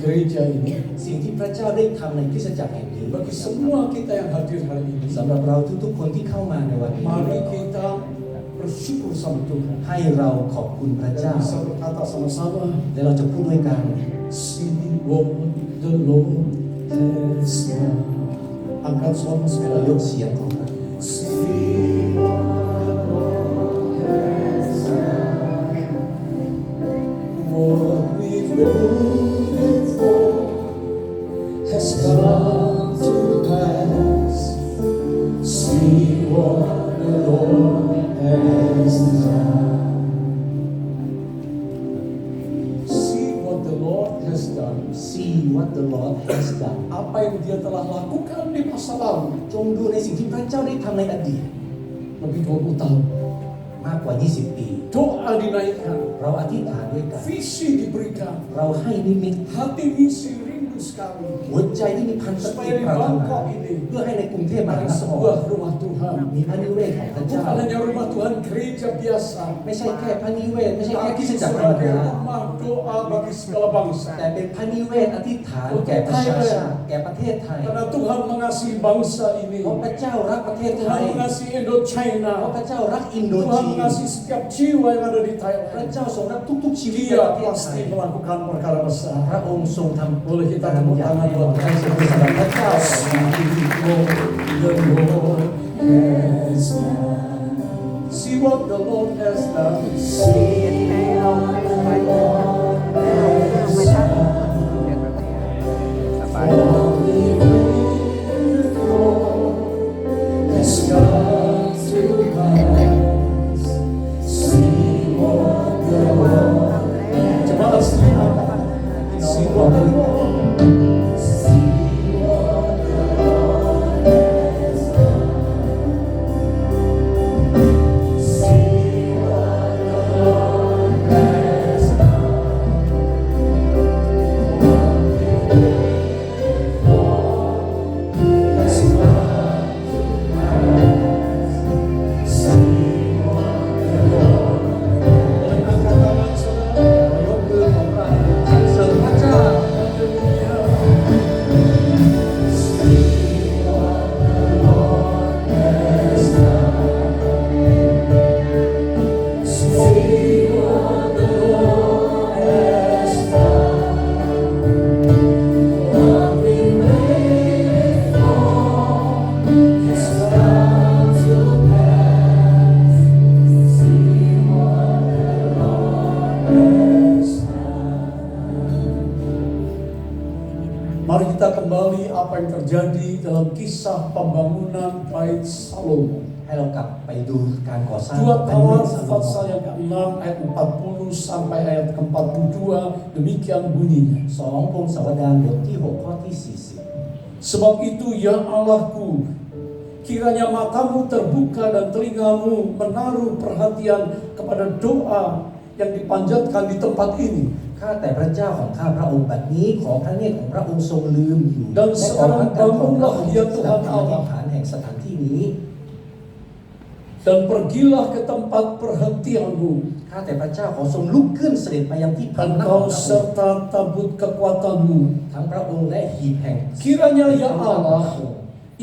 gereja ini สิ่งที่พระเจ้าได้ทำในคริสตจักรแห่งนี้ bagi semua kita yang hadir hari ini. สำหรับเราทุกๆคนที่เข้ามาในวันนี้ Mari kita bersyukur sama Tuhan. ให้เราขอบคุณพระเจ้า Dan bisa berkata sama-sama, และเราจะพูดด้วยกัน See what the Lord has done. Angkat suara ให้เรา sekali. ยกเสียงของเรา See what the Lord has done. What we've waited for has come to pass. See what the Lord has done. See what the Lord has done. See what the Lord has done Apa yang Dia telah lakukan di masa lalu จงดูในสิ่งที่พระเจ้าได้ทำในอดีต lebih 20 tahun. มากกว่า 20 ปี Doa dinaikkan, เราอธิษฐานด้วยกัน visi diberikan, เราให้นิมิต hati misi rindu sekali หัวใจที่มีพันธกิจ supaya di ปรารถนา Bangkok ini เพื่อให้ในกรุงเทพมหา ada นคร sebuah rumah Tuhan. มีพระนิเวศของพระเจ้า Bukan hanya rumah Tuhan gereja biasa, ไม่ใช่แค่พระนิเวศไม่ใช่แค่ค tapi ริสตจักรธรรม sebagai ดา rumah doa bagi segala แต่ bangsa. เป็นพระนิเวศอธิษฐานแก่ประชาชาติแก่ประเทศไทย Karena Tuhan mengasihi bangsa ini, เพราะพระเจ้ารักประเทศไท Tuhan ย mengasihi เพราะ Indochina, พระเจ้ารักอินโด Tuhan จีน mengasihi setiap jiwa yang ada di พระ Thailand. เจ้าทรงรักทุกๆชีวิตใน Dia ประเทศไท pasti ย melakukan perkara พ besar. ระองค์ทรงทำ Boleh kita การ tepuk อย่าง tangan แน่น buat อนให้สรรเสริญพระเจ้า See what the Lord has done. See what the Lord has done. See what the Lord has done. All we waited for has come to pass. See what the Lord has done. See what the Lord. See what the Lord has done. See what the Lord has done. What we waited for has come to pass. See what the Lord has done. Boleh angkat tangan saudara, ยกมือของเราสรรเสริญพระเจ้า Mari kita kembali apa yang terjadi dalam kisah pembangunan Bait Salomo. ให้เรากลับไปดูการก่อสร้าง Dua พระนิเว Tawarat ศซาโลโม pasal yang ke-6 ayat 40 sampai ayat ke-42 demikian bunyinya. 2 พงศาวดารบทที่ 6 ข้อที่ Sebab itu ya Allahku, kiranya matamu terbuka dan telingamu menaruh perhatian kepada doa yang dipanjatkan di tempat ini. 40ข้าแต่พระเจ้าของข้าพระองค์บัดนี้ขอพระเนตรของพระองค์ทรงลืมอยู่ Dan และขอพระกรรมของพระองค์ sekarang สดับ bangunlah, ya คำอธิ Tuhan ษฐานแห่งสถานที่นี้ Dan pergilah ke tempat perhentianmu, ข้าแต่พระเจ้าขอทรงลุกขึ้นเสด็จไปยังที่พำนักของ engkau พระองค์ serta tabut kekuatanmu. ทั้งพระองค์และหีบแห่ง Kiranya ya พระองค์ Allah,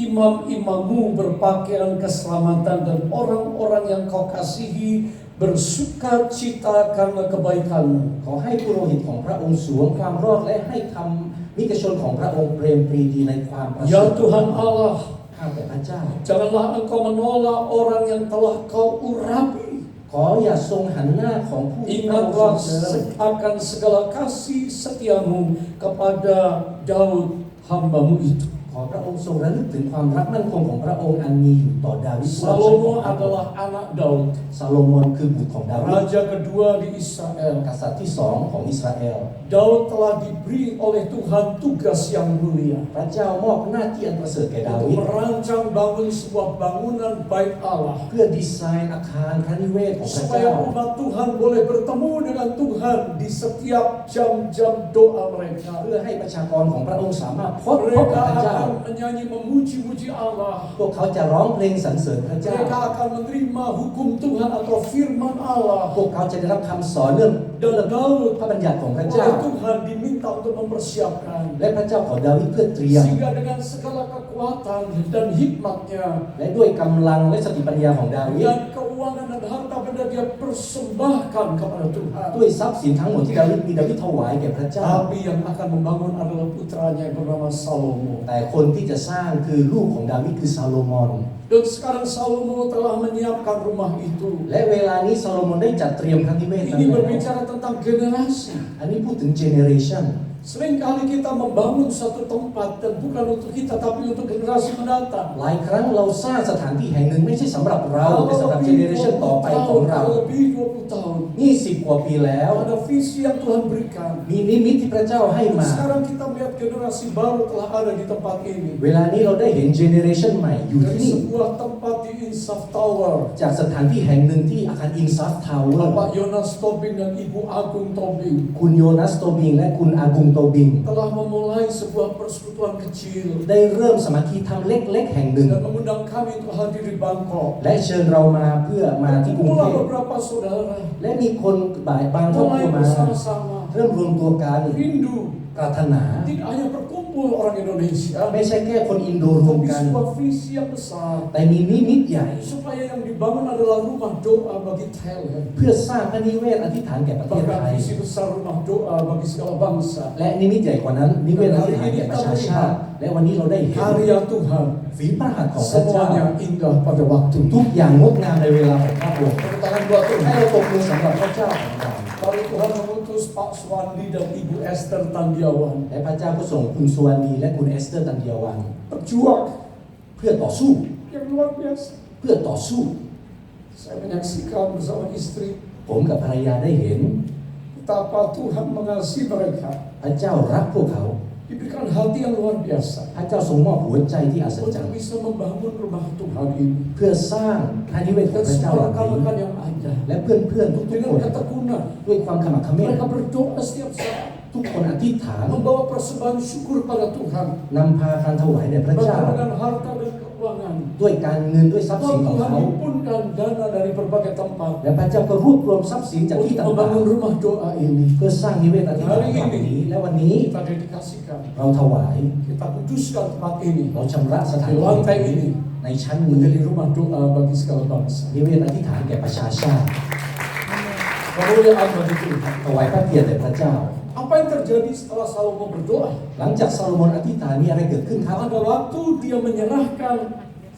imam-imammu berpakaian keselamatan dan orang-orang yang kau kasihi bersuka cita karena kebaikanmu. ขอให้ปุโรหิตของพระองค์สวมความรอดและให้คำนิกชนของพระองค์เปรมปรีดีในความประเสริ Ya ฐ Tuhan Allah, ข้าแต่พระเจ้า janganlah engkau menolak orang yang telah kau urapi. ขออย่าทรงหันหน้าของผู้ที่พระองค์ทร Ingatlah งเสริม akan segala kasih setiamu kepada Daud hambamu itu. ขอพระองค์ทรงระลึกถึงความรักมั่นคงของพระองค์อันมีอยู่ต่อดาวิด Salomo adalah anak Daud, ซาโลมอนคือบุตรของดาวิด raja kedua di Israel. กษัตริย์ที่สองของอิสราเอล Daud telah diberi oleh Tuhan tugas yang mulia พระเจ้ามอบหน้าที่อันประเสริฐแก่ดาวิ untuk ด merancang bangun sebuah bangunan bait Allah เพื่อดีไซน์อาคารพระนิเวศของพระเจ้า supaya umat Tuhan boleh bertemu dengan Tuhan di setiap jam-jam doa mereka. เพื่อให้ประชากรของพระองค์สามารถพบกับ Mereka พระเจ้า akan akan menyanyi memuji-muji Allah. พวกเขาจะร้องเพลงสรรเสริญพระเจ้า Mereka akan menerima hukum Tuhan atau firman Allah. พวกเขาจะได้รับคำสอนเรื่องพระบัญญัติของพระเจ้า Oleh Tuhan diminta untuk mempersiapkan. และพระเจ้าขอดาวิดเพื่อเตรียม Sehingga dengan segala kekuatan dan hikmatnya และด้วยกำลังและสติปัญญาของดาวิด dan keuangan dan harta benda dia persembahkan kepada Tuhan. ด้วยทรัพย์สินทั้งหมดที่ดาวิดมีดาวิดถวายแก่พระเจ้า Tapi yang akan membangun adalah putranya yang bernama Salomo. แต่คนที่จะสร้างคือลูกของดาวิดคือซาโลมอน Dan sekarang Salomo telah menyiapkan rumah itu. และเวลานี้ซาโลมอนได้จัดเตรียมพระนิเวศนั้น Ini แล้ว berbicara tentang generasi. อันนี้พูดถึงเจเนเรชัน Seringkali kita membangun satu tempat dan bukan untuk kita tapi untuk generasi mendatang. หลายครั้งเราสร้างสถานที่แห่งหนึ่งไม่ใช่สำหรับเราแต่สำหรับเจเนเรชันต่อไปของเรา Lebih 20 tahun. 20 กว่าปีแล้ว Ada visi yang Tuhan berikan. มีนิมิตที่พระเจ้าให้มา Sekarang kita melihat generasi baru telah ada di tempat ini. เวลานี้เราได้เห็นเจเนเรชันใหม่อยู่ Dari ที่นี่ sebuah tempat di Insaf Tower. จากสถานที่แห่งหนึ่งที่อาคารอินซัฟทาวเวอร์ Bapak Yonas Tobing dan Ibu Agung Tobing คุณโยนัสโตบิงและคุณอากุงโตบิง telah memulai sebuah persekutuan kecil ได้เริ่มสมาคีธรรมเล็กๆแห่งหนึ่ง dan mengundang kami untuk hadir di Bangkok. และเชิญเรามาเพื่อมาที่กรุงเท Mulai พ beberapa saudara และมีคนบางครอบครั mulai วมา bersama-sama เริ่มรวมตัวกัน rindu ปรารถนา tidak hanya berkumpul orang Indonesia ไม่ใช่แค่คนอินโดรวม tapi กัน sebuah visi yang besar แต่มีนิมิตใหญ่ supaya yang dibangun adalah rumah doa bagi Thailand. เพื่อสร้างพระนิเวศอธิษฐานแก่ประเทศไท Bahkan ย visi besar rumah doa bagi segala bangsa. และนิมิตใหญ่กว่านั้นนิเวศอธิษฐานแก่ประชาชาติ และวันนี้เราได้เห็น Karya Tuhan ฝีพระหัตถ์ของพระเจ้า semuanya indah pada waktu ทุกอย่างงดงามในเวลาของพระองค์ Tepuk tangan buat ให้ Tuhan. เราตบมือสำหรับพระเจ้าของเรา Lalu Tuhan mengutus Pak Swandi dan Ibu Esther Tandiawan และพระเจ้าก็ส่งคุณสวานีและคุณเอสเตอร์ตันเดียวัน berjuang เพื่อต่อสู้ yang luar biasa. เพื่อต่อสู้ Saya menyaksikan bersama istri ผมกับภรรยาได้เห็น betapa Tuhan mengasihi mereka. พระเจ้ารักพวกเขา Diberikan hati yang luar biasa พระเจ้าทรงมอบหัวใจที่อัศจรร untuk ย์ bisa membangun rumah Tuhan ini เพื่อสร้างพระนิเวศของ dan พระเจ้า semua หลังนี้ rekan-rekan yang ada และเพื่อนๆทุกๆ dengan คน ketekunan ด้วยความขมักเขม้น mereka berdoa setiap saat ทุกคนอธิษฐาน membawa persembahan syukur pada Tuhan นำพาการถวายแด่พระเจ้า bahkan dengan harta dan keuangan. ด้วยการเงินด้วยทรัพย์สินของ Tuhan เขา himpunkan dana dari berbagai tempat และพระเจ้าก็รวบรวมทรัพย์สินจากที่ untuk ต่าง membangun rumah doa ini. ๆเพื่อสร้างนิเวศอธิษฐานแบบนี้และวันนี้ Kita dedikasikan, เราถวาย kita kuduskan tempat ini เราชำระสถาน di ที่ lantai ini ในชั้นนี้ menjadi rumah doa bagi segala bangsa. นิเวศอธิษฐานแก่ประชาชาติ Kemuliaan bagi Tuhan. ถวายพระเกียรติแด่พระเจ้า Apa yang terjadi setelah Salomo berdoa? หลังจากซาโลมอนอธิษฐานมีอะไรเกิดขึ้นครับ Pada waktu dia menyerahkan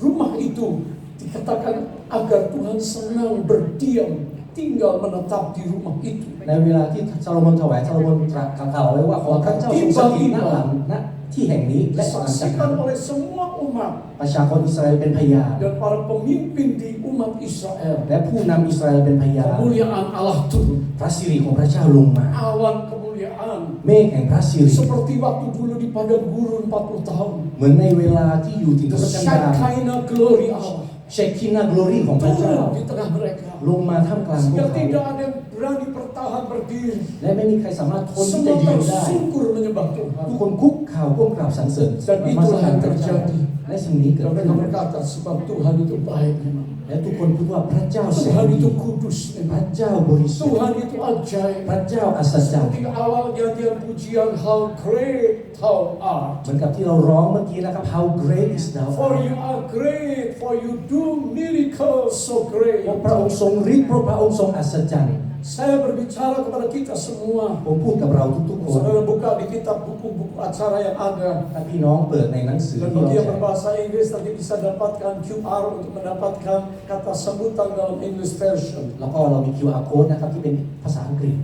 rumah itu, dikatakan agar Tuhan senang berdiam, tinggal menetap di rumah itu. ในเวลาที่ซาโลมอนถวายซาโลมอนตรัสกล่าวไว้ว่าขอพระเจ้าทรงสถิตณหลังณที่แห่งนี้และหลังจากนั้น Disaksikan oleh semua umat ประชาชนอิสราเอลเป็นพยาน dan para pemimpin di umat Israel. และผู้นำอิสราเอลเป็นพยาน Kemuliaan Allah turun. พระสิริของพระเจ้าลงมา Awan kemuliaan. เมฆแห่งพระสิริ Seperti waktu dulu di padang gurun 40 tahun. เหมือนในเวลาที่อยู่ที่ The ทุรกันดาร Shekinah glory Allah เชคคินาโกลรีของพระเจ้า turun di tengah mereka. ลงมาท่ามกลางพวก Sehingga เขา tidak ada yang berani bertahan berdiri. และไม่มีใครสามารถทนที่จะ Semua ยืนได้ bersyukur menyembah ทุก Tuhan. คนคุกเข่าก้มกราบสรรเสริญ Dan มาส itulah การ yang พระเจ้า terjadi. และสิ่งนี้เกิด Dan ขึ้ mereka น berkata sebab Tuhan itu baik memang. และทุกคนพูดว่าพระเจ้าแสน Tuhan ดี itu kudus พ memang. ระเจ้าบริสุทธิ์ Tuhan itu ajaib. พระเจ้าอัศจรรย์ Seperti awal nyanyian pujian how great thou art. เหมือนกับที่เราร้องเมื่อกี้นะครับ How great is thou For you are great, for you do miracles so great. ว่าพระองค์ทรงฤทธิ์เพราะพระองค์ทรงอัศจรรย์ Saya berbicara kepada kita semua. ผมพูดกับเราทุกๆคน Saudara buka di kitab buku-buku acara yang ada. ถ้าพี่น้องเปิดในหนังสือ Dan ที่เรา bagi yang แจก berbahasa Inggris nanti bisa dapatkan QR untuk mendapatkan kata sebutan dalam English version. แล้วก็เรามี QR code นะครับที่เป็นภาษาอังกฤษ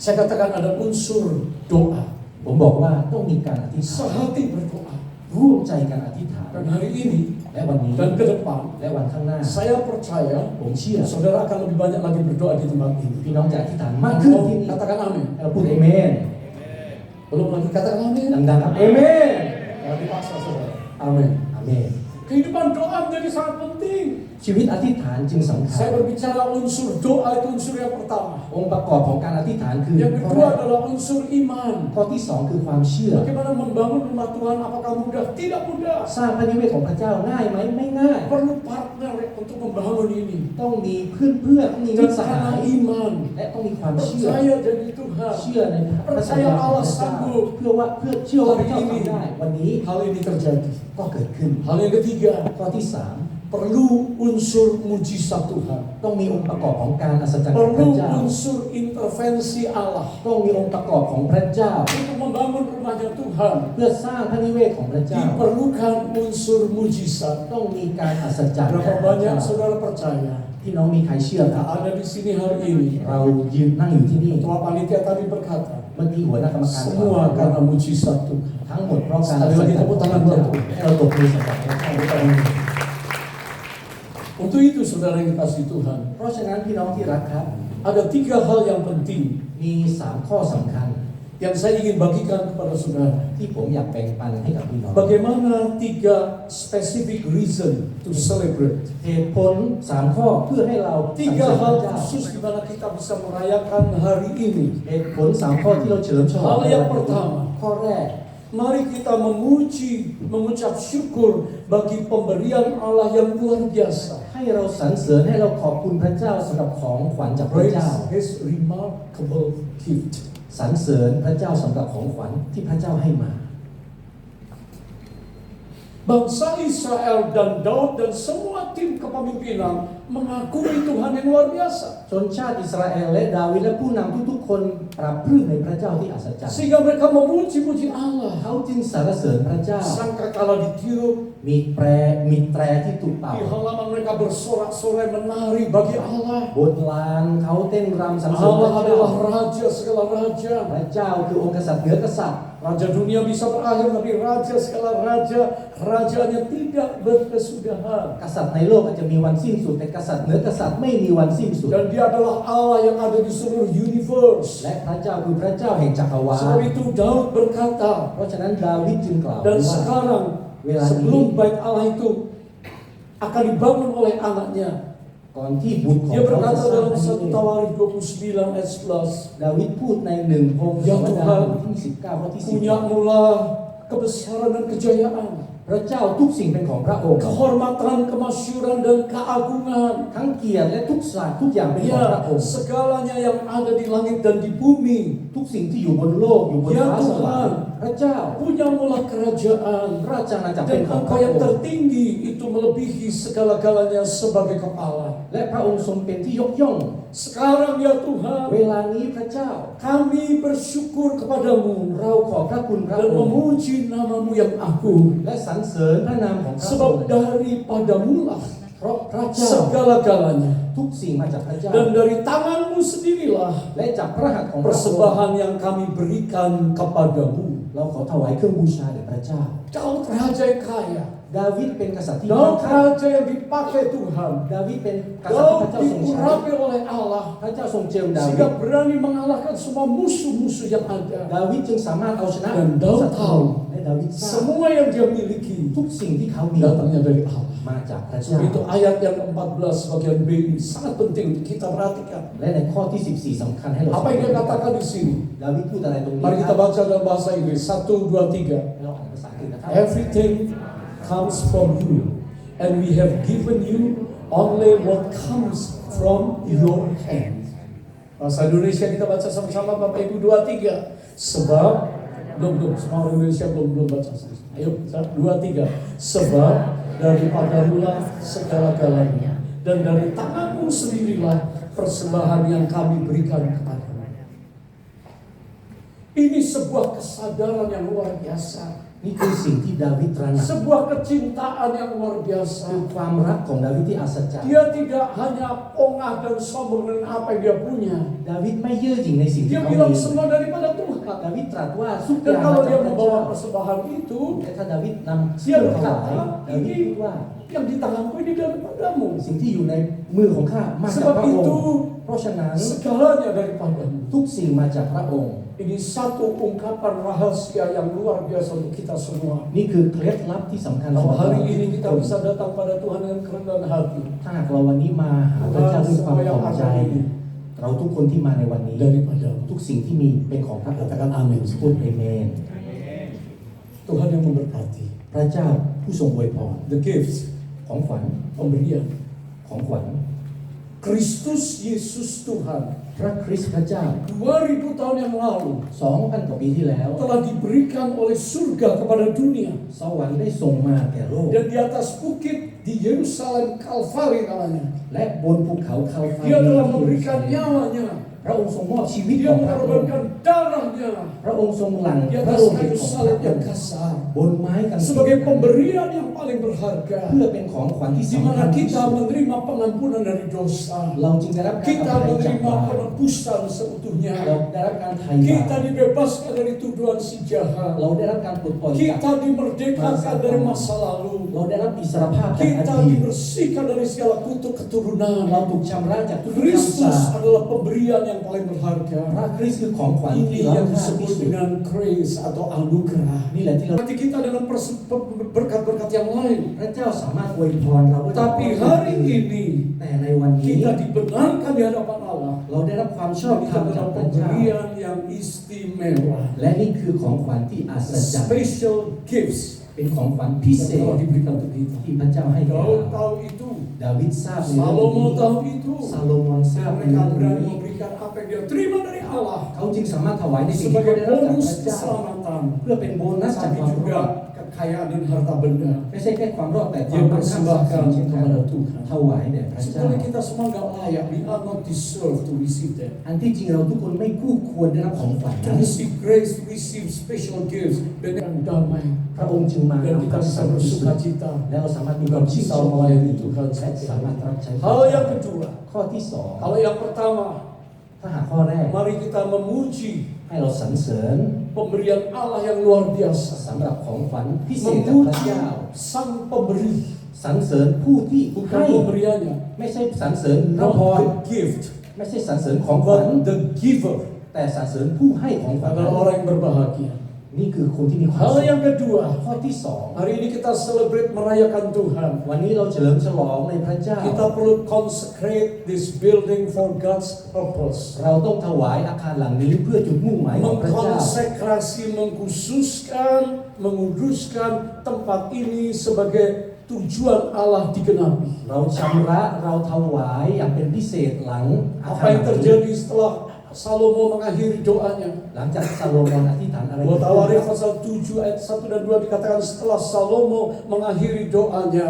Saya katakan ada unsur doa. ผมบอกว่าต้องมีการอธิษฐาน Sehati berdoa. ร่วมใจกันอธิษฐาน Dan hari ini และวันนี้ dan ke depan, และวันข้างหน้า saya percaya ผมเชื่อ saudara akan lebih banyak lagi berdoa di tempat ini. พี่น้องจะอธิษฐานมากขึ้นที่นี่ Katakan amin. เราพูดเอเมน Belum lagi katakan amin. ดังๆครับเอเมน Jangan dipaksa saudara. Amin. อาเมน Kehidupan doa menjadi sangat penting. ชีวิตอธิษฐานจึงสำคัญ Saya berbicara unsur doa itu unsur yang pertama. องค์ประกอบของการอธิษฐานคือ Yang ข้อ kedua แรก adalah unsur iman. ข้อที่สองคือความเชื่อ Bagaimana membangun rumah Tuhan? Apakah mudah? Tidak mudah. สร้างพระนิเวศของพระเจ้าง่ายไหมไม่ง่าย Perlu partner untuk membangun ini. ต้องมีเพื่อนต้องมีมิ Dan ตรสหา karena ย iman, และต้องมีความเชื่อ percaya jadi Tuhan. เชื่อในพระสัญญาของพระเจ้าเชื่อว่าพระเจ้าทำได้วันนี้ Hal ini terjadi. ก็เกิดขึ้น Hal yang ketiga, ข้อที่สาม perlu unsur mujizat Tuhan. ต้องมีองค์ประกอบของการอัศจรรย์ของพ Perlu ระเจ้า unsur intervensi Allah ต้องมีองค์ประกอบของพระเจ้า untuk membangun rumahnya Tuhan. เพื่อสร้างพระนิเวศของพระเจ้า Diperlukan unsur mujizat. ต้องมีการอัศจรรย์ของ Berapa พระเจ้า banyak saudara percaya? พี่น้องมีใครเชื่อครับ Ada di sini hari ini. เรายืนนั่งอยู่ที่นี่ Ketua panitia tadi berkata, เมื่อกี้หัวหน้ากรรมการ semua karena mujizat Tuhan. ทั้งหมดเพราะการอัศจรรย์ของพระเจ้าให้เราตบมือสำหรับพระเจ้า Untuk itu saudara yang dikasihi Tuhan, เพราะฉะนั้นพี่น้องที่รักครับ ada 3 hal yang penting มี3ข้อสำคัญ yang saya ingin bagikan kepada saudara. ที่ผมอยากแบ่งปันให้กับพี่น้อง Bagaimana 3 specific reason to celebrate? เหตุผล3ข้อเพื่อให้เราสรรเสริญ 3 พ hal ระเจ้า khusus di mana kita bisa merayakan hari ini. เหตุผล3ข้อที่เราเฉลิมฉลอง Hal yang pertama, ข้อแรก mari kita mengucap syukur bagi pemberian Allah yang luar biasa. ให้เราสรรเสริญให้เราขอบคุณพระเจ้าสำหรับของขวัญจากพระ Praise เจ้า His remarkable gift. สรรเสริญพระเจ้าสำหรับของขวัญที่พระเจ้าให้มา Bangsa Israel dan Daud dan semua tim kepemimpinan mengakui Tuhan yang luar biasa. ชนชาติอิสราเอลและดาวิดและผู้นำทุกๆคนปรับปรื้มในพระเจ้าที่อัศจรรย์ Sehingga mereka memuji-muji Allah. เขาจึงสรรเสริญพระเจ้า Sangkakala ditiup, มีแตรที่ถูกเป่า di halaman mereka bersorak-sorai menari bagi Allah. บนลานเขาเต้นรำสรรเสริญพ Allah ระเจ้า adalah Raja segala raja. พระเจ้าคือองค์กษัตริย์เหนือกษัตริย์ Raja dunia bisa berakhir, tapi Raja segala raja, rajanya tidak berkesudahan. กษัตริย์ในโลกอาจจะมีวันสิ้นสุดแต่กษัตริย์เหนือกษัตริย์ไม่มีวันสิ้นสุด Dan dia adalah Allah yang ada di seluruh universe. และพระเจ้าคือพระเจ้าแห่งจักรวาล Sebab itu Daud berkata, เพราะฉะนั้นดาวิดจึงกล่าว dan ว่า sekarang sebelum bait Allah itu akan dibangun oleh anaknya. ก่อนที่บุตรของ Dia เขาจะ berkata สร้าง dalam พระนิ 1 เวศ Tawarikh 29 ayat 11, ดาวิดพูดใน1 พงศาวดารบทที่19ข้อที่ punyamulah kebesaran dan kejayaan, 10พระเจ้าทุกสิ่งเป็นของพระองค์ kehormatan, kemasyuran dan keagungan. ทั้งเกียรติและทุกศาสตร์ทุกอย่างเป็นของพระ Ya, องค์ segalanya yang ada di langit dan di bumi. ทุกสิ่งที่อยู่บนโลกอยู่บน Ya ฟ้าสวรร Tuhan, ค์พระเจ้า punyamulah kerajaan. ราชอาณาจักรเป็น Dan ของพ Engkau ระ yang องค์ tertinggi itu melebihi segala-galanya sebagai kepala. และพระองค์ทรงเป็นที่ยกย่อง Sekarang ya Tuhan, เวลานี้พระเจ้า kami bersyukur kepadamu เราขอบพระคุณพระ dan องค์ memuji namamu yang agung. และสรรเสริญพระนามของพระอง Sebab ค์ daripadamulah เพราะพระเจ้า segala-galanya. ทุกสิ่งมาจากพระเจ้า Dan dari tanganmu sendirilah และจากพระหัตถ์ของพระองค์ persembahan yang kami berikan kepadamu. เราขอถวายเครื่องบูชาแด่พระเจ้า Daud raja yang kaya. ดาวิดเป็นกษัตริย์ที่ Daud มั่งคั่ง raja yang dipakai Tuhan. ดาวิดเป็นกษัตริย์ที่พ Daud ระเจ้าทรงใช้ diurapi oleh Allah พระเจ้าทรงเจิมดาวิ sehingga ด berani mengalahkan semua musuh-musuh yang ada. ดาวิดจึงสามารถเอาชนะ Dan Daud ศัตรู tahu และดาวิดทราบ Semua yang dia miliki ทุกสิ่งที่เขามี datangnya dari Allah. มาจากพระเจ้า Itu ayat yang ke-14 bagian B ini sangat penting untuk kita perhatikan. และในข้อที่ 14สำคัญให้เรา Apa yang dia katakan di sini? ดาวิดพูดอะไรตรงนี้ Mari ค kita รับ baca dalam bahasa Inggris. 1, 2, 3. เราอ่านภาษาอังกฤษนะครับ Everything comes from you, and we have given you only what comes from your hand. Bahasa Indonesia kita baca sama-sama Bapak Ibu 2, 3. Sebab belum semua orang Indonesia belum baca. Ayo 2, 3. Sebab daripadamulah segala-galanya, dan dari tanganmu sendirilah persembahan yang kami berikan kepadamu. Ini sebuah kesadaran yang luar biasa. นี่คือสิ่งที่ดาวิดตระหนัก Sebuah kecintaan yang luar biasa. คือความรักของดาวิดที่อัศจรรย์ Dia tidak hanya ongah dan sombong dengan apa yang dia punya. ดาวิดไม่เย่อหยิ่งในสิ่งที่ Dia เขา bilang มี semua daripada Tuhan. ดาวิดตรัสว่าทุกอ Dan ย่างมา kalau จาก dia พระเจ้า membawa persembahan itu, แต่ถ้าดาวิดนำ dia เชื่อถวาย berkata, ดาวิดพูดว่า yang di tanganku ini daripadamu. สิ่งที่อยู่ในมือของข้ามาจากพระองค์ เพราะฉะนั้น Segalanya daripadamu. ทุกสิ่งมาจากพระองค์ Ini satu ungkapan rahasia yang luar biasa untuk kita semua. นี่คือเคล็ดลับที่สำคัญ Kalau สำหรับ hari เรา ini kita bisa datang pada Tuhan dengan kerendahan hati, ถ้าหากเราวันนี้มาหาพระเจ้าด้วยความถ่อมใจ เราทุกคนที่มาในวันนี้ daripada ทุกสิ่งที่มีเป็นของพระองค์ katakan amin. พูดเอเมน Tuhan yang memberkati. พระเจ้าผู้ทรงอวยพร The gifts, ของขวัญ pemberian. ของขวัญ Kristus Yesus Tuhan พระคริสต์พระเจ้า 2000 tahun yang lalu 2,000 กว่าปีที่แล้ว telah diberikan oleh surga kepada dunia. สวรรค์ได้ส่งมาแก่โลก Dan di atas bukit di Yerusalem Kalvari namanya, และบนภูเขาคาลฟา Dia รี telah memberikan nyawanya. พระองค์ทรงมอบชีวิตข Dia องพระองค์ mengorbankan darahnya พระองค์ทรงหลั่ง di พระ atas โลหิต kayu ของพระ salib อ yang งค์ kasar บนไม้กางเข sebagai น pemberian yang paling berharga, เพื่อเป็นของขวัญที่ di สำคั mana ญที่ kita สุด menerima pengampunan dari dosa. เราจึงได้รับการ Kita อภัยจาก menerima บาป penebusan เรา seutuhnya. ได้รับการไถ่บา Kita ป dibebaskan dari tuduhan si jahat. เราได้รับการปลดปล่อยจาก Kita dimerdekakan dari masa lalu. เราได้รับอิสรภาพจากอ Kita ดีต dibersihkan dari segala kutuk เรา keturunan. ถูกชำระจากทุกคำ Kristus สาป adalah pemberian yang paling พระ berharga. คริสต์คือของขวัญ Ini ที่ล้ำ yang ค่า disebut ที่สุด dengan grace atau anugerah. นี่แหละที่เรา Hati kita dengan berkat-berkat yang lain. พระเจ้าสามารถอวยพรเราด้วย Tapi hari ini แต่ในวันนี้ kita dibenarkan di hadapan Allah. เราได้รับความชอบ Ini ธรรมจาก adalah พระเจ้า pemberian yang istimewa. และนี่คือของขวัญที่อัศจรรย์ Special gifts เป็นของขวัญพิเศ yang ษ telah diberikan untuk kita. ที่พระเจ้าให้แก่เรา Daud tahu itu. ดาวิดทราบในเรื่อง Salomo นี้ tahu itu. ซาโลมอนทราบใน Mereka เรื่อง berani นี้ memberikan apa yang dia terima dari Allah เขาจึงสามารถถวายในสิ่งที่เขา sebagai ได้รับจาก bonus พระเจ้า keselamatan, เพื่อเป็นโบนัสจาก tapi ความร juga อด kekayaan dan harta benda. ไม่ใช่แค่ความรอดแต่ควา Dia มมั่งคั่งทรัพย์สิน persembahkan เช่นกัน kepada Tuhan. ถวายแด่พระเจ้า Sebenarnya kita semua nggak layak, we are not deserve to receive that. อันที่จริงเราทุกคนไม่คู่ควรได้รับของขวัญ To นั้น receive grace, to receive special gifts, dengan damai, พระองค์จึงมา dan นำ kita ความ bisa สันติสุข bersuka cita. และเราสามารถมีความชื่นชมในTuhan และสามารถรับใช้พระ Hal เจ้า yang kedua, ข้อที่สอง hal yang pertama, ถ้าหากข้อแรก mari kita memuji ให้เราสรรเสริญ pemberian Allah yang luar biasa. สำหรับของขวัญพิเศษจากพระ Memuji เจ้า sang pemberi, สรรเสริญผู้ที่ bukan ให้ pemberiannya, ไม่ใช่สรรเสริญพระพ not ร the gift, ไม่ใช่สรรเสริญของขวัญ but the giver แต่สรรเสริญผู้ให้ของขวัญ adalah orang yang berbahagia. นี่คือคนที่มีความ Hal สุข yang kedua, ข้อที่สอง hari ini kita celebrate merayakan Tuhan. วันนี้เราเฉลิมฉลองในพระเจ้า Kita perlu consecrate this building for God's purpose. เราต้องถวายอาคารหลังนี้เพื่อจุดมุ่งหมายของพระเจ้า Mengkonsekrasi, mengkhususkan, menguduskan tempat ini sebagai tujuan Allah digenapi. เราชำระเราถวายอย่างเป็นพิเศษหลังอาคา Apa ร yang หลังนี้ terjadi setelah Salomo mengakhiri doanya? หลังจากซาโลมอนอธิษฐานอะไร Buat Tawarikh pasal 7 ayat 1 dan 2 dikatakan setelah Salomo mengakhiri doanya,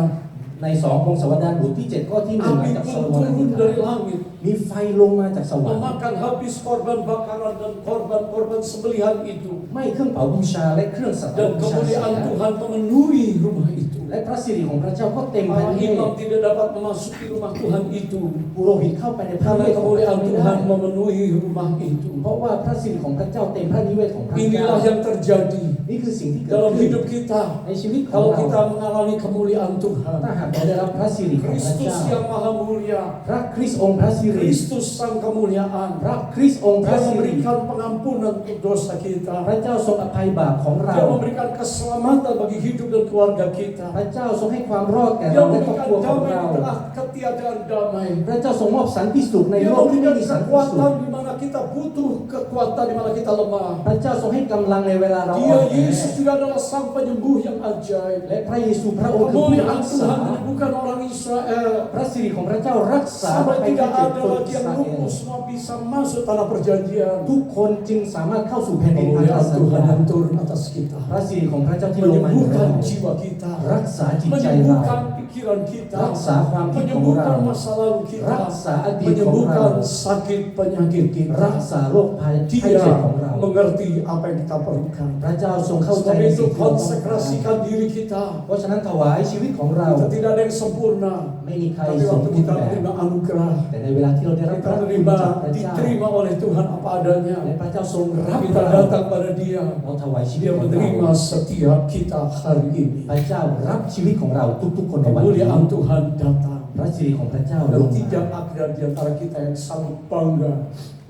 ใน2 พงศาวดารบทที่ 7 ข้อที่ 1 หลัง api จาก pun ซาโลมอนอธิษ turun ฐาน dari langit, มีไฟลงมาจากสวรรค์ memakan habis korban bakaran dan korban-korban sembelihan itu. ไหม้เครื่องเผาบูชาและเครื่องสักการะ Dan บูชาเสีย kemuliaan Tuhan memenuhi rumah itu. และพระสิริของพระเจ้าก็เต็มแผ่น Para ดิน imam tidak dapat memasuki rumah Tuhan itu ปุโรหิตเข้าไปในพระนิ karena เวศของพระ kemuliaan เจ้าไม่ได้ Tuhan memenuhi rumah itu. เพราะว่าพระสิริของพระเจ้าเต็มพระนิเวศของพระเจ้า Inilah yang terjadi นี่คือสิ่งที่เกิด dalam ขึ้น hidup kita ในชีวิตของ kalau เรา kita mengalami kemuliaan Tuhan. ถ้าหากเราได้รับพระสิริของพระ Kristus เจ้า yang maha mulia, พระคริสต์องค์พระสิริ Kristus sang kemuliaan, พระคริสต์องค์พ Dia ระสิริ memberikan pengampunan untuk dosa kita. พระเจ้าทรงอภัยบาปของเรา Dia memberikan keselamatan bagi hidup dan keluarga kita. พระเจ้าทรงให้ความรอดแก่ Dia เราและครอบ memberikan ครัวของ damai เรา di tengah ketiadaan damai. พระเจ้าทรงมอบสันติสุขใน Dia โลกที่ไม่ memberikan มีสันติสุข kekuatan di mana kita butuh kekuatan, di mana kita lemah. พระเจ้าทรงให้กำลังในเวลาเราอ่อ Dia นแอ Yesus juga adalah sang penyembuh yang ajaib. และพระเยซูพระองค์คือผู้ Kemuliaan รักษา Tuhan menyembuhkan orang Israel. พระสิริของพระเจ้ารักษา Sampai ไป tidak ที่เจ็บ ada คน lagi อิส yang ราเอล lumpuh, semua bisa masuk tanah perjanjian. ทุกคนจึงสามารถเข้าสู่แผ่นดินพันธ Kemuliaan สัญ Tuhan ญา yang turun atas kita. พระสิริของพระเจ้าที่ลงมาเหนือเรา Menyembuhkan jiwa kita. รักษาจิตใจเรา Menyembuhkan pikiran kita. รักษาความคิดของเรา Menyembuhkan masa lalu kita. รักษาอดีตของเรา Menyembuhkan sakit penyakit รัก kita. ษาโรคภัยไข้ Dia เจ็บของเรา mengerti apa yang kita perlukan. พระเจ้าทรงเข้าใจ Sebab ใน itu สิ่งที่เราต้องการ konsekrasikan diri kita. เพราะฉะนั้นถวายชีวิตของเรา Kita tidak ada yang sempurna. ไม่มีใคร Tapi สม waktu บูรณ์ kita แบบ menerima anugerah, แต่ในเวลาที่เราได้รับพ kita ระคุณ menerima จากพระเจ้า diterima oleh Tuhan apa และ adanya. พระเจ้าทรงรับ Kita เรา datang pada Dia. เราถวายชีวิต Dia ของเรา menerima setiap kita hari ini. พระเจ้ารับชีวิตของเราทุกๆคนในวันนี้ Kemuliaan Tuhan datang. พ พระสิริของพระเจ้าล Dan งมา tidak ada di antara kita yang sangat bangga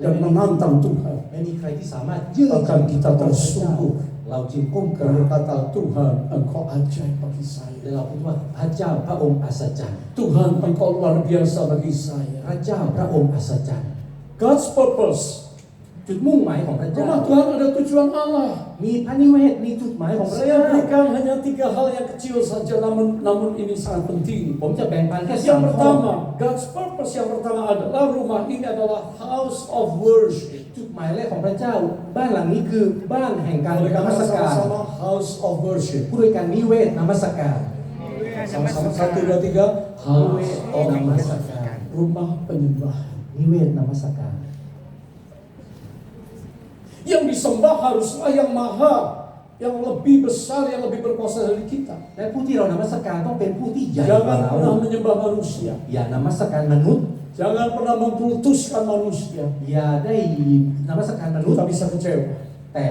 dan menantang Tuhan. ไม่มีใครที่สามารถยืด Bahkan kita พระเจ้า tersungguh เราจึงก้มก dan ราบ berkata, Tuhan, Engkau ajaib bagi และ saya. เราพูดว่าพระเจ้าพระองค์อัศจรรย์ Tuhan, Engkau luar biasa bagi พ saya. ระเจ้าพระองค์อัศจรรย์ God's purpose. จุดมุ่งหมายของพระเจ้า Rumah Tuhan ada tujuan Allah. มีพระนิเวศมีจุดหมายของพระ Saya เจ้า berikan hanya 3 hal yang kecil saja, namun ini sangat penting. ผมจะแบ่งปันแค่ Yang 3 ข้อ pertama, God's purpose yang pertama adalah rumah ini adalah house of worship. จุดหมายแรกของพระเจ้า บ้านหลังนี้คือบ้านแห่งการ Boleh นมั kata สการ sama-sama house of worship. ผู้ด้วยการนิเวศนมัสการ Sama-sama 1, 2, 3. House of นมัส worship. การ Rumah penyembahan. นิเวศนมัสการ Yang disembah haruslah yang maha, yang lebih besar, yang lebih berkuasa dari kita. และผู้ที่เรานมัสการต้องเป็นผู้ที่ใหญ่กว่า Jangan เรา pernah menyembah manusia. อย่านมัสการมนุษย์ Jangan pernah memputuskan manusia. อย่าได้นมัสการมนุษย์ Kita bisa kecewa. แต่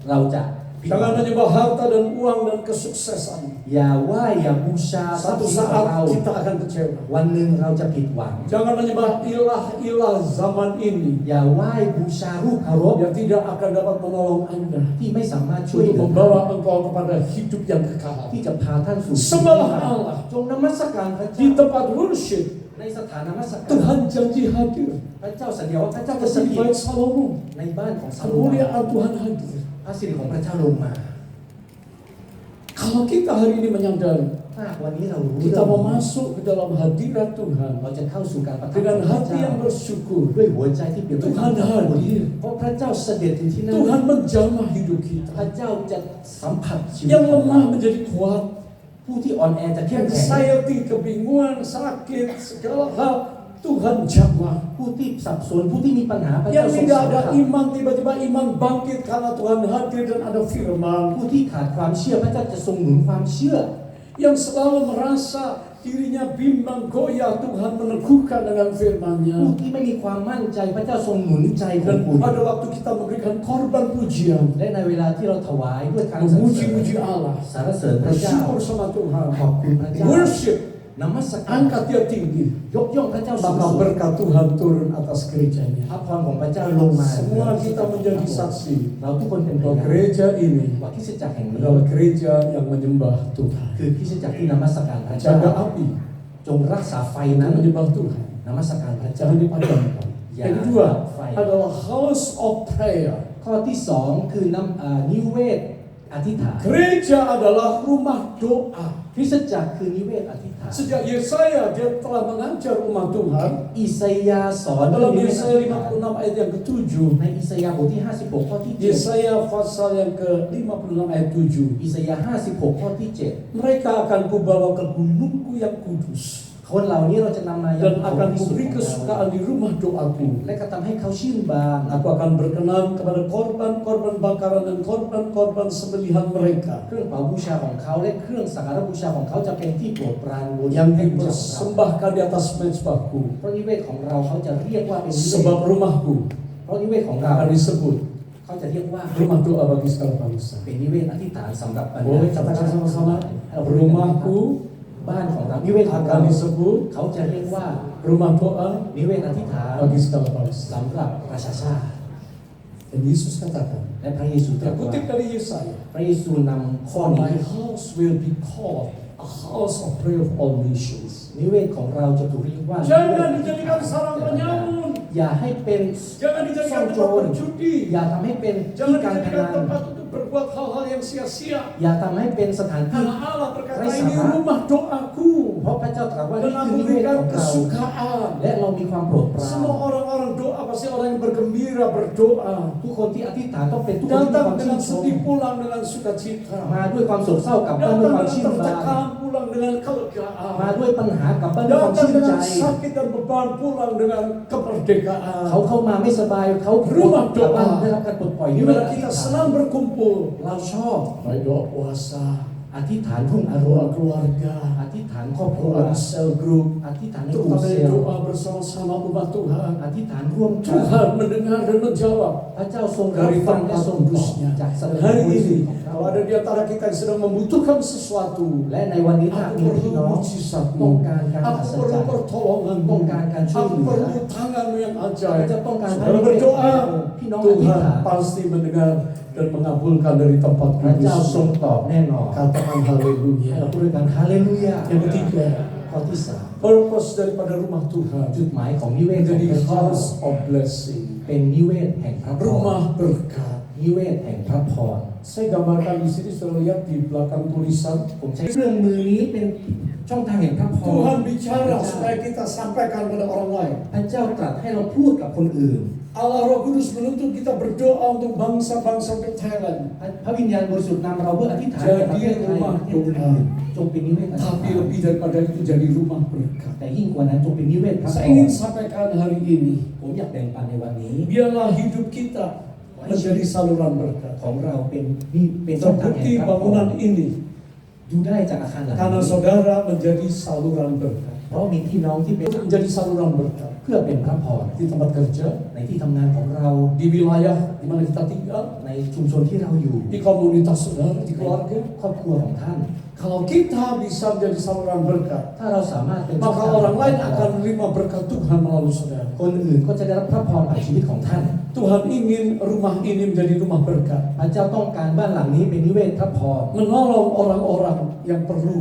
เราจะผิดหวั Jangan ง menyembah harta dan uang dan kesuksesan. อย่าไหว้อย่าบูชาทรัพ Satu ย์สินของเรา saat kita akan kecewa. วันหนึ่งเราจะผิดหวัง Jangan menyembah ilah-ilah zaman ini อย่าไหว้บูชารูปเคารพ yang tidak akan dapat menolong Anda ที่ไม่สามารถช่วย untuk เหลือ membawa engkau kepada hidup yang kekal. ที่จะพาท่านสู่ Sembahlah Allah จงนมัสการพระ di เจ้า tempat worship. ในสถานนมัสการ Tuhan janji hadir พระเจ้าสัญญาว่าพระเจ้าจะส seperti ถิ di ต bait Salomo. ในบ้านของซาโลมอน Kemuliaan Tuhan hadir. พระสิริของพระเจ้าลงมา Kalau kita hari ini menyadari ถ้าหากวันนี้เรารู้ kita mau masuk ke dalam hadirat Tuhan เราจะเข้าสู่การประทับ dengan ของพระ hati เจ้า yang bersyukur. ด้วยหัวใจที่เปลี่ยน Tuhan hadir. เพราะพระเจ้าเสด็จอยู่ที่นั่น Tuhan menjamah hidup พ kita. ระเจ้าจะสัมผัสชีวิต Yang ของเรา lemah menjadi kuat. ผู้ที่อ่อนแอจะเข้มแข็ง Anxiety, kebingungan, sakit, segala hal Tuhan jamah. ผู้ที่สับสนผู้ที่มีปัญหาพระเจ้า Yang ทรง tidak สัม ada ผัส iman, tiba-tiba iman bangkit karena Tuhan hadir dan ada firman. ผู้ที่ขาดความเชื่อพระเจ้าจะทรงหนุนความเชื่อ Yang selalu merasa dirinya bimbang, goyah, Tuhan meneguhkan dengan ผู้ firman-Nya. ที่ไม่มีความมั่นใจพระเจ้าทรงหนุนใจของ Dan คุณ pada waktu kita memberikan korban pujian, และในเวลาที่เราถวายด้วยการสรรเสริญ memuji-muji Allah, สรรเสริญพระเจ้า bersyukur sama ข Tuhan, อบคุณพระเจ้า worship, นมัสการ angkat dia tinggi, ยกย่องพระเจ้าสูง maka สุด berkat Tuhan turun atas พ gerejanya. ระพรของพระเจ้าลงมา Semua kita menjadi saksi เราทุกคนเป็นพ bahwa ยาน gereja ini ว่าคริสตจักรแห่งนี้ adalah gereja yang menyembah Tuhan. คือคริสตจักรที่นมัสการพระเจ้า Jaga api จงรักษาไฟ untuk นั้น menyembah Tuhan. นมัสการพระเจ้า Jangan dipadamkan. Ya, Yang kedua fire. adalah house of prayer. ข้อที่ 2 คือนิเวศอธิษฐาน Gereja adalah rumah doa. คริสตจักรคือนิเวศอธิษฐาน Sejak Yesaya dia telah mengajar umat Tuhan อิสยาห์สอนเรื่อง dalam นิเวศอ Yesaya ธิษฐาน 56 ayat yang ke-7. ในอิสยาห์บทที่ 56 ข้อที่ 7 Yesaya pasal yang ke-56 ayat 7. อิสยาห์56 ข้อที่ Mereka akan kubawa ke gunungku yang kudus 7 คนเหล่านี้เราจะนำมายัง dan akan kuberi kesukaan di rumah doaku. และก็ทำให้เขาชื่นบาน Aku akan berkenan kepada korban-korban bakaran dan korban-korban sembelihan mereka เครื่องเผาบูชาของเขาและเครื่องสักการะบูชาของเขาจะเป็นที่โปรดปรานบน yang แผ่นดินของเรา dipersembahkan di atas mezbahku. เพราะนิเวศของเราเขาจะเรียกว่าเป็นนิเวศ Sebab rumahku เพราะนิเวศของเรา akan disebut เขาจะเรียกว่า rumah doa bagi segala bangsa. เป็นนิเวศอธิษฐานสำหรับบรรดา Boleh katakan sama-sama, rumahku บ้านของเรานิเวศของเรา akan disebut เขาจะเรียกว่า rumah doa นิเวศอธิษฐาน bagi segala bangsa. สำหรับประชาชาติ Dan Yesus katakan, และพระเยซูตรัสว่า terkutip dari Yesaya, พระเยซูนำข้อ For นี้ my house will be called a house of prayer for all nations. นิเวศของเราจะถูกเรียกว่า Jangan dijadikan sarang penyamun. อย่าให้เป็น Jangan ซ่อ dijadikan งโจ tempat ร berjudi. อย่าทำให้เป็นที่ Jangan การพ dijadikan นัน tempat untuk berbuat hal-hal yang sia-sia. อย่าทำให้เป็นสถานที่ Karena Allah berkata, Rai ini sama. rumah doaku. เพราะพระเจ้าตรัสว่า Dan นี่คือ aku นิเวศ berikan ของเรา kesukaan. และเรามีความโปรดปราน Semua orang-orang doa pasti orang yang bergembira berdoa. ทุกคนที่อธิษฐานต้องเป็นทุกคนที่มีค Datang วามชื่ dengan นชม sedih pulang dengan sukacita. มาด้วยความโศกเศร้ากลับบ้านด้วย Datang ความ dengan ชื่นบาน tertekan pulang dengan มา kelegaan. ด้วยปัญหากลับบ้านด้วยความ Datang ชื่นใจ dengan sakit dan beban pulang dengan เขา kemerdekaan. เข้ามาไม่สบายเขา Rumah กลับบ้าน doa. ได้รับการปลดปล่อย Di นิเวศ mana อธิษ kita ฐาน senang berkumpul. เราชอบ Baik doa puasa, อธิษฐานทุ่งอารม doa ณ์ keluarga, อธิษฐานครอบครัว doa sel group, อธิษฐานในกลุ่ม terutama เซลล์ doa bersama-sama umat Tuhan. อธิษฐานร่วมกัน Tuhan mendengar dan menjawab พระเจ้าทรงรับ dari ฟังและ tempat ทรงตอบ kudusnya. จากส Dan ถาน hari บริสุท ini, ธิ์ของเรา kalau ada di antara kita yang sedang membutuhkan sesuatu, และในวันนี้ถ้า aku มีพี่ perlu น้อง mujizatmu, ต้องการการอั aku ศ perlu จรรย์ pertolonganmu, ต้องการการช่วย aku เหลือ perlu tanganmu yang พระ ajaib. เจ้าต้องการ Saudara berdoa, พี่น้องอธิษ Tuhan ฐาน pasti mendengar dan mengabulkan dari tempat พระเจ้าทรง kudus. ตอบแน่นอน Katakan ให้เรา haleluya. พูดด้วยกันฮาเลลูยา Yang ketiga, ข้อที่สาม purpose daripada rumah Tuhan จุดหมายของนิเวศของ menjadi พระเจ้า house of blessing, เป็นนิเวศแห่งพระพร rumah berkat. นิเวศแห่งพระพร Saya gambarkan di sini, saudara lihat di belakang tulisan. ผมใช้เครื่องมือนี้เป็นช่องทางแห่งพระพร Tuhan bicara supaya kita sampaikan pada orang lain. พระเจ้าตรัสให้เราพูดกับคนอื่น Allah Roh Kudus menuntut kita berdoa untuk bangsa-bangsa di Thailand. พระวิญญาณบริสุทธิ์นำเราเพื่ออธิษฐานแก่ประเทศไทยประเทศอื่นๆจงเป็นนิเวศ Tapi lebih daripada itu jadi rumah berkat. แต่ยิ่งกว่านั้นจงเป็นนิเวศพระพ Saya ร ingin sampaikan hari ini, ผมอยากแบ่งปันในวันนี้ biarlah hidup kita menjadi saluran berkat. ของเราเป็นช่องทางแห่ง Terbukti พระพร bangunan ini ดูได้จากอาคารหลัง karena นี้ saudara menjadi saluran berkat. เพราะมีพี่น้องที่เป็น Untuk menjadi saluran berkat เพื่อเป็นพระพร di tempat kerja, ในที่ทำงานของเรา di wilayah di mana kita tinggal, ในชุมชนที่เราอยู่ di komunitas saudara, di keluarga. ครอบครัวของท่าน Kalau kita bisa menjadi saluran berkat, ถ้าเราสามารถเป็น maka orang lain akan menerima berkat Tuhan melalui saudara. คนอื่นก็จะได้รับพระพรผ่านชีวิตของท่าน Tuhan ingin rumah ini menjadi rumah berkat, พระเจ้าต้องการบ้านหลังนี้เป็นนิเวศพระพร menolong orang-orang yang perlu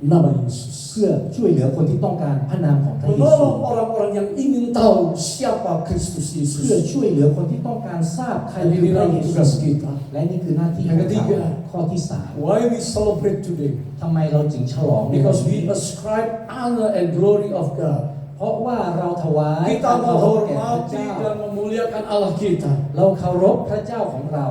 nama Yesus, เพื่อช่วยเหลือคนที่ต้องการพระนามของพระเยซู menolong orang-orang yang ingin tahu siapa Kristus เพื่อ Yesus. ช่วยเหลือคนที่ต้องการทราบใคร Dan คือพระ inilah เยซู tugas kita. และนี่คือหน้าที่ของ Yang ketiga เราข้อที่สาม Why we celebrate today? ทำไมเราจึงฉลองในวัน Because นี้ we ascribe honor and glory of God. เพราะว่าเราถวาย Kita การเคารพแก่พระ menghormati เจ้า dan memuliakan Allah kita. เราเคารพพระเจ้าของเรา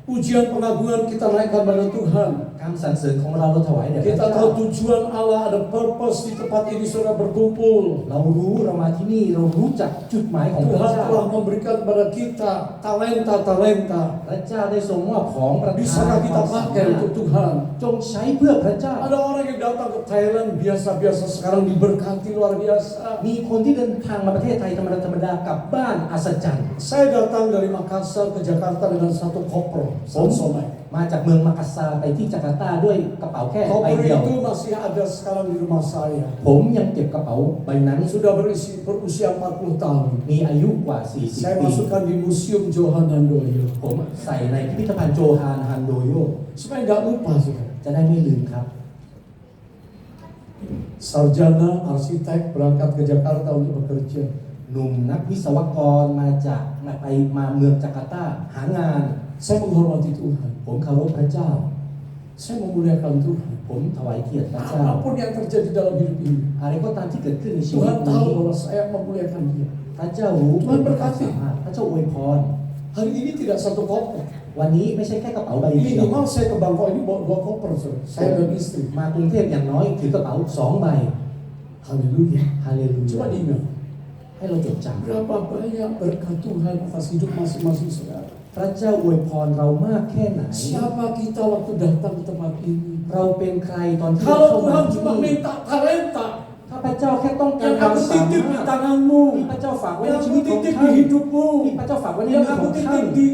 Pujian pengagungan kita naikkan pada Tuhan. การสรรเสริญของเราทวายแด่พระ Kita เจ้า tahu tujuan Allah, ada purpose di tempat ini saudara berkumpul. เรารู้เรามาที่นี่เรารู้จักจุดหมายของพระ Tuhan เจ้า telah memberikan kepada kita talenta-talenta. พระเจ้าได้ทรงมอบของประทาน Bisakah kita pakai untuk Tuhan? จงใช้เพื่อพระเจ้า Ada orang yang datang ke Thailand biasa-biasa sekarang diberkati luar biasa. มีคนที่เดินทางมาประเทศไทยธรรมดากลับบ้านอัศจรรย์ Saya datang dari Makassar ke Jakarta dengan satu koper Samsonite. มาจากเมืองมักกะซาไปที่จาการ์ตาด้วยกระเป๋าแค่ใบ Koper เดียว itu masih ada sekarang di rumah saya. ผมยังเก็บกระเป๋าใบนั้น Sudah berusia 40 tahun. มีอายุกว่า Saya 40 ปี masukkan di Museum Johan Handoyo ผมใส่ในพิพิธภัณฑ์โจฮานฮันโดโย supaya nggak lupa saudara. จะได้ไม่ลืมครับ Sarjana arsitek berangkat ke Jakarta untuk bekerja. หนุ่มนักวิศวกรมาเมืองจาการ์ตาหางาน Saya menghormati Tuhan. ผมเคารพพระเจ้า Saya memuliakan Tuhan. ผมถวายเกียรติพระเจ้า Apapun yang terjadi dalam hidup ini, อะไรก็ตามที่เกิดขึ้นในชีวิต Tuhan นี้ tahu bahwa saya memuliakan Dia. พระเจ้ารู้ Tuhan berkati พระเจ้าอวยพร Hari ini tidak satu koper. วันนี้ไม่ใช่แค่กระเป๋าใบเดียว Minimal saya ke Bangkok ini bawa 2 koper, saudara. Saya dan istri. มากรุงเทพอย่างน้อยถือกระเป๋า2 ใบ Haleluya. ฮาเลลู Coba ยา diingat, ให้เราจดจำ berapa banyak berkat Tuhan atas hidup masing-masing saudara. พระเจ้าอวยพรเรามากแค่ไหน Siapa kita waktu datang ke tempat ini? เราเป็นใครตอนที่เรา Kalau เข้ามา Tuhan ที่ cuma นี่ minta talenta ถ้าพระเจ้าแค่ต้องการ yang ความ aku สา titip มา di รถ tanganmu, ที่พระเจ้าฝากไว้ใน yang ชีวิ aku ตของ titip ท่า di น hidupmu, ที่พระเจ้าฝากไว้ใน yang มือข aku องท่าน titip di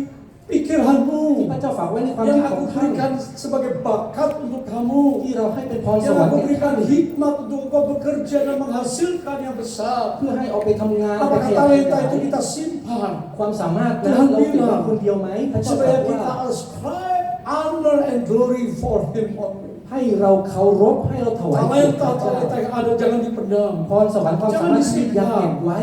pikiranmu, ที่พระเจ้าฝากไว้ในความคิ yang ดของ aku ท่าน berikan sebagai bakat untuk kamu, ที่เราให้เป็นพรส yang วรรค์ aku แก่ท่าน berikan hikmat untuk engkau bekerja dan menghasilkan yang besar. เพื่อให้เอาไปทำงานไป Apakah ขยาย talenta ข itu ยาย kita simpan ความสามารถ Tuhan นั้นเราเก็บไว้ bilang คนเดียวไหมพระเจ้าบอ supaya กว่า kita ascribe honor and glory for Him only. ให้เราเคารพให้เราถวายเกียรติพระเจ้า Talenta yang ada jangan dipendam. พรสวรรค์ความสามารถที่อยากเก็บไว้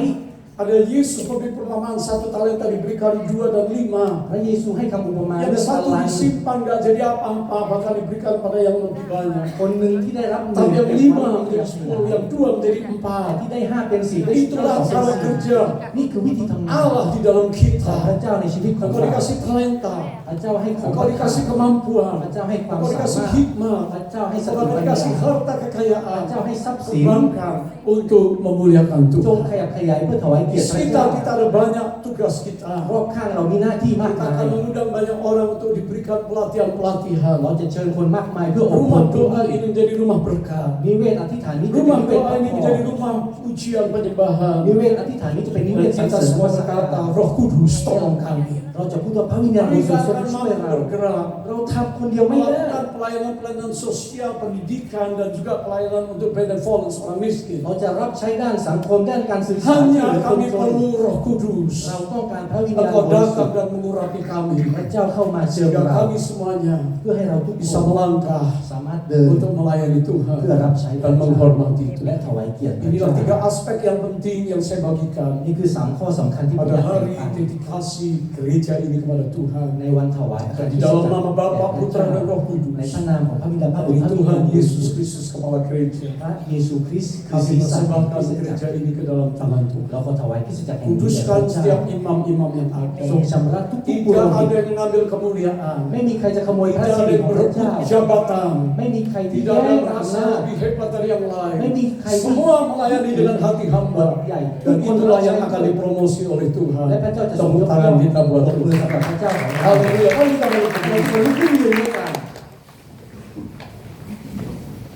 Ada Yesus memberi perumpamaan 1 talenta diberikan 2 dan 5. พระเยซูให้คำอุปมาเรื่ Yang อง satu พลัง disimpan gak jadi apa-apa, bahkan diberikan pada yang lebih banyak. คนหนึ่งที่ได้รับ Tapi yang เป็น 5 menjadi 10, yang 2 menjadi ที่ 4. ได้5เป็น10ได้ Itulah 2 cara เป็น kerja 10นี่คือวิธีทำงาน Allah di dalam ของ kita. พระเจ้าในชีวิตของ Engkau เรา dikasih talenta, พระเจ้าให้ของ Engkau dikasih kemampuan, พระเจ้าให้ความ Engkau สา dikasih มารถ hikmat, พระเจ้าให้สติ Engkau ปัญญา dikasih harta พ kekayaan, ระเจ้าให้ทรัพย์สิน perbankan untuk memuliakan จง Tuhan. ขยับขยายเพื่อถวายเกี Di ยรติพระ sekitar เจ้า kita ada banyak tugas kita. รอบข้างเรามีหน้าที่มาก Kita มาย akan mengundang banyak orang untuk diberikan pelatihan-pelatihan. เราจะเชิญคนมากมายเพื่ออบร Rumah ม doa ini menjadi rumah berkat. นิเวศอธิษฐานนี้จะเป็น Rumah นิเวศ doa พระ ini พร menjadi rumah pujian penyembahan. นิเวศอธิษฐานนี้จะเป็นนิเว Dan ศสรร kita เสริญ semua พระ berkata, Roh Kudus tolong kami. เราจะพูดว่าพระวิญญาณบริ Kami สุท tidak ธิ์ทรง akan ช่วย mampu เรา bergerak. เราทำคนเดียวไม่ได้ Melakukan pelayanan-pelayanan sosial, pendidikan, dan juga pelayanan untuk benevolence orang miskin. เราจะรับใช้ด้านสังคมด้านการศึกษาที่ Hanya เหลือคน kami จน perlu Roh Kudus. เราต้องการพระวิญญาณ Engkau บริสุท datang ธิ์ dan mengurapi kami. พระเจ้าเข้ามาเจิม Sehingga เรา kami semuanya เพื่อให้เราทุกค bisa น melangkah สามารถเดิน untuk melayani เพื่อ Tuhan รับใช้พระ dan เจ้า menghormati และ Tuhan. ถวายเกียรติพระ Inilah เจ้า tiga aspek yang penting yang saya bagikan นี่คือ3ข้อสำคัญที่ผม pada อยากแบ่ง hari ปัน dedikasi gereja ini kepada Tuhan. ในวันถวายพระ Dan ค di ริสต dalam จักร nama Bapa, แด่พระ Putra เจ้า dan Roh ใน Kudus. พระนามของพระบิดาพระบุต Dari รพระวิญ Tuhan ญาณบริสุ Yesus ทธิ์ Kristus Kepala Gereja. พระเยซูคริสต์คือ Kami ศีรษะของค persembahkan ริสตจัก gereja ร ini ke dalam tangan เรา Tuhan. ขอถวายคริสตจักรแห่งนี้แด่พ Kuduskan ระเจ้า setiap imam-imam yang ทรง ada. ชำระทุกๆบุ Tidak รุษ ada yang mengambil kemuliaan. ไม่มีใครจะขโมยพระ Tidak สิ ada ริ yang ของพระเจ้า berebut jabatan. ไม่มีใครที่ Tidak แย่ ada ง yang อำ merasa นาจ lebih hebat dari yang lain. ไม่มีใครที่ Semua melayani dengan hati hamba. Dan itulah yang akan dipromosi oleh Tuhan. และพระเจ้าจะทรงย Tepuk กย่อง tangan kita ป buat รบมือ Tuhan. ให้กับพระเจ้าของเรา Haleluya. Mari kita เรา berikan ควรลุกขึ้นยืนด้วยกัน